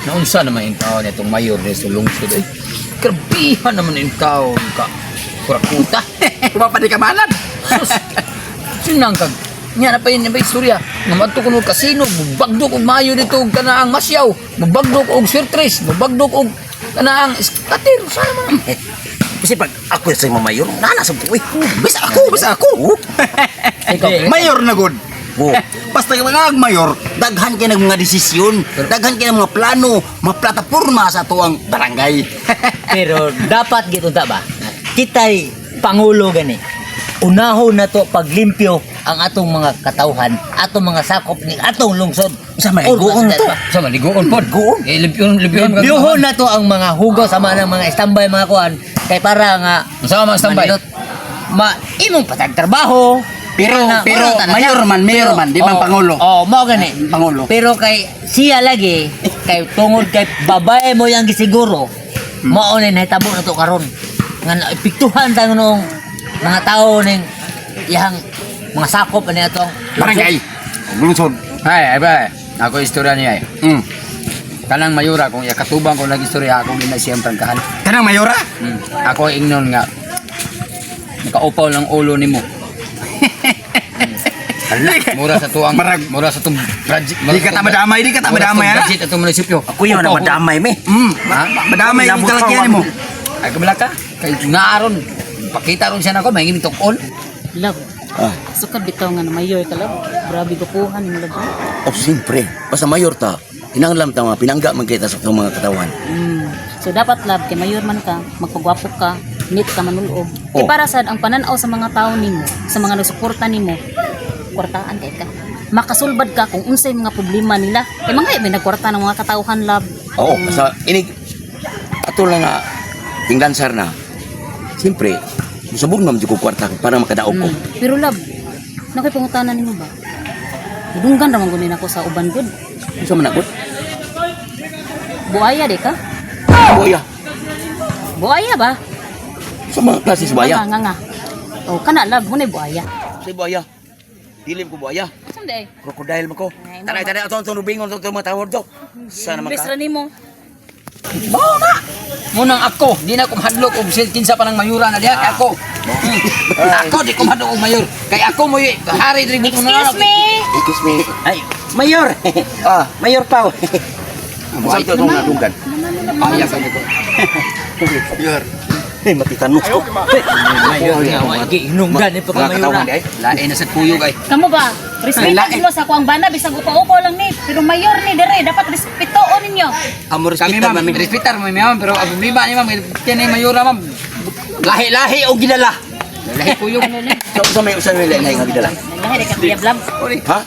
Naunsa naman yung taon itong mayor ni sa lungsod eh. Grabihan naman yung taon ka. Kurakuta. Kumapadi ka malan. Sus. Sinang kag. Nga na pa yun yung istorya. Namadto ko ng kasino. Mabagdok og mayo dito og kanaang masyaw. Mabagdok og sirtres. Mabagdok og kanaang iskatir. Sana man. Kasi pag ako sa mga mayor, nanasab ko eh. Basta ako. Ikaw, Mayor na good. Oh. Basta yung mga mayor, daghan kayo ng mga desisyon, daghan kayo ng mga plano, mga plataporma sa tuwang barangay. Pero dapat gito ba? Kita'y pangulo gani. Unahon na to paglimpyo ang atong mga katawhan, atong mga sakop ni atong lungsod. Sa maliguon to. sa maliguon po. Maliguon? Eh, limpyon. Limpyohon na to ang mga hugaw sa mga mga standby mga kuan kay para nga Masama mga standby. imong patagtrabaho. Pero wala mayor man, di man pangulo. Mao gani. Pangulo. Pero kay siya lagi kay tungod kay babae mo yang gisiguro. Mao ni nahitabo na to karon. Nga naipiktuhan tayo nung mga tao ning iyang mga sakop ani atong Barangay. Lungsod. Ay, ba. Ako istorya niya eh. Kanang mayura kung yakatubang ko nag-istorya akong ginasiyang prangkahan. Kanang mayora? Ako ingnon nga nakaupaw lang ulo nimo. Mura sa tuang mura sa tong project. Di ka tamadamay, ha? Budget atong munisipyo. Ako yun na madamay me. Madamay yung talagyan mo. Ay kabala ka. Kay naaron. Pakita ron siya nako mahingim tukon. Love. Sukad bitaw nga na mayor ka love. Grabe gupuhan yung love. Oh, siyempre. Basta mayor ta, hinanglam ta mga pinangga man kita sa mga katawan. So dapat love kay mayor man ka, magpagwapo ka, neat ka manulob. Oh. Para sad ang pananaw sa mga tao nimo, sa mga nagsuporta nimo, kwartaan kay ka. Makasulbad ka kung unsay mga problema nila. Kay mga may nagkwarta ng mga katauhan love. Oo, basta inig ato lang nga tingdansar na. Siyempre, musabog naman ko kwarta para makadaog ko. Pero love, nakoy pangutanan nimo ba? Dunggan ra man gunin ako sa uban gud. Sa managot? Buaya de ka? Buaya. Buaya ba? Sa mga klase sa buaya. Nga. Oh, kana love, hunay buaya. Sa buaya. Dilim ko buaya. Saan day? Krokodile mo ko. Ay, Tanay, ato ang rubingon sa mga tawag to. Sana man Imbes ka. ra nimo. Munang ako, di na ko mahadlok og kinsa pa ng mayura na diha kay ako. Ako di ko mahadlok og mayor. Kay ako mo hari diri buto na. Excuse me. Excuse me. Ay, mayor. Mayor Pao. Sa ito itong nadunggan. Payag ka nito. Mayor. Matitanong ko. Mayor nga wagi Inunggan ni Mga pagkamayura. katawan, eh. lain na sa puyo kay. Kamu ba? Respeto mo sa kuang bana bisag upa-upa lang ni. Pero mayor ni dere dapat respetoon ninyo. Amo Kami respetar ma'am, namin. respetar mo ma'am, pero ang problema ni ma'am, kini mayura ma'am. Lahi-lahi o ginala. Lahi puyo. Sa may lahi nga ginala. Lahi de ka biyablam. Ha?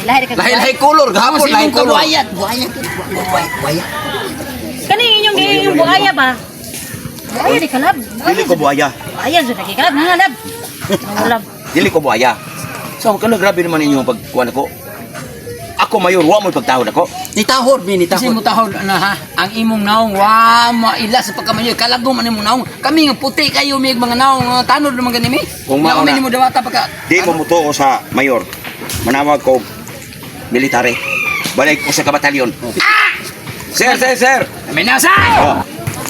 Lahi de ka. Lahi color, gahapon lahi color. Buaya. Kani inyong yung buaya ba? Buaya di ka lab. Dili ko buaya. Buaya jud lagi ka lab, nga lab. Lab. Dili ko buaya. So, kana grabe naman ninyo ang pagkuhan ako. Ako mayor, wa mo pagtahod ako. Nitahod, Kasi mo tahod na ha, ang imong naong wa maila sa pagkamayo, kalagom man imong naong. Kami nga puti kayo mig mga naong tanod naman ganimi. Kung Nga mauna. umin mo dawata pagka. Di mo mutuo sa mayor. Manawag ko military. Balik ko sa kabatalyon. Sir! May nasa! Oh.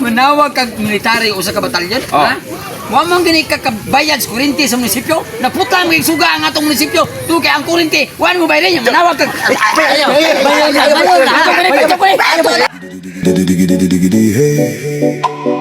Manawag kag military o sa kabatalyon, Oh. ha? Wa man gani kakabayad sa kuryente sa munisipyo. Naputang mga suga ang atong munisipyo. Tu kay ang kuryente, wa mo bayad niya. Manawag kag Bayo na. Bayo na. Bayo na. Bayo na. Bayo na. Diggity, diggity, diggity, hey.